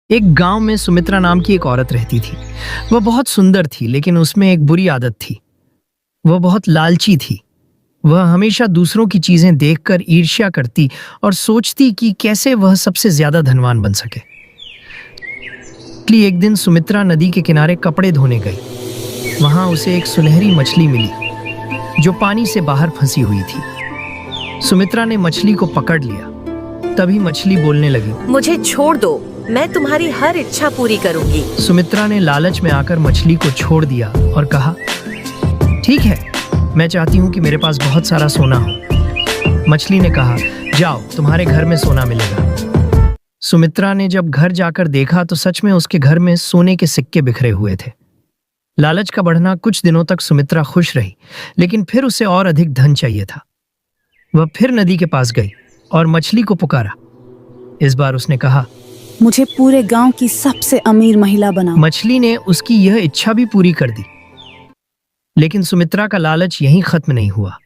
एक गांव में सुमित्रा नाम की एक औरत रहती थी। वह बहुत सुंदर थी, लेकिन उसमें एक बुरी आदत थी। वह बहुत लालची थी। वह हमेशा दूसरों की चीजें देखकर ईर्ष्या करती और सोचती कि कैसे वह सबसे ज्यादा धनवान बन सके। इसलिए एक दिन सुमित्रा नदी के किनारे कपड़े धोने गई। वहां उसे एक सुनहरी मछली मिली जो पानी से बाहर फंसी हुई थी। सुमित्रा ने मछली को पकड़ लिया। तभी मछली बोलने लगी, मुझे छोड़ दो, मैं तुम्हारी हर इच्छा पूरी करूंगी। सुमित्रा ने लालच में आकर मछली को छोड़ दिया और कहा, ठीक है, मैं चाहती हूँ कि मेरे पास बहुत सारा सोना हो। मछली ने कहा, जाओ, तुम्हारे घर में सोना मिलेगा। सुमित्रा ने जब घर जाकर देखा तो सच में उसके घर में सोने के सिक्के बिखरे हुए थे। लालच का बढ़ना कुछ दिनों तक सुमित्रा खुश रही, लेकिन फिर उसे और अधिक धन चाहिए था। वह फिर नदी के पास गई और मछली को पुकारा। इस बार उसने कहा, मुझे पूरे गांव की सबसे अमीर महिला बनाओ। मछली ने उसकी यह इच्छा भी पूरी कर दी। लेकिन सुमित्रा का लालच यहीं खत्म नहीं हुआ।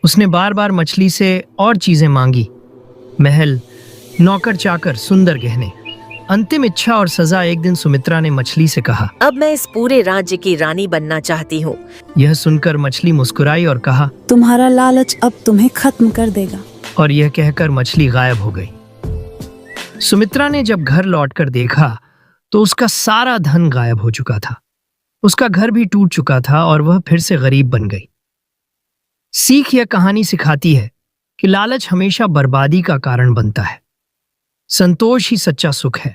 उसने बार बार मछली से और चीजें मांगी, महल, नौकर चाकर, सुंदर गहने। अंतिम इच्छा और सजा। एक दिन सुमित्रा ने मछली से कहा, अब मैं इस पूरे राज्य की रानी बनना चाहती हूँ। यह सुनकर मछली मुस्कुराई और कहा, तुम्हारा लालच अब तुम्हें खत्म कर देगा। और यह कहकर मछली गायब हो गई। सुमित्रा ने जब घर लौटकर देखा तो उसका सारा धन गायब हो चुका था। उसका घर भी टूट चुका था और वह फिर से गरीब बन गई। सीख यह कहानी सिखाती है कि लालच हमेशा बर्बादी का कारण बनता है। संतोष ही सच्चा सुख है।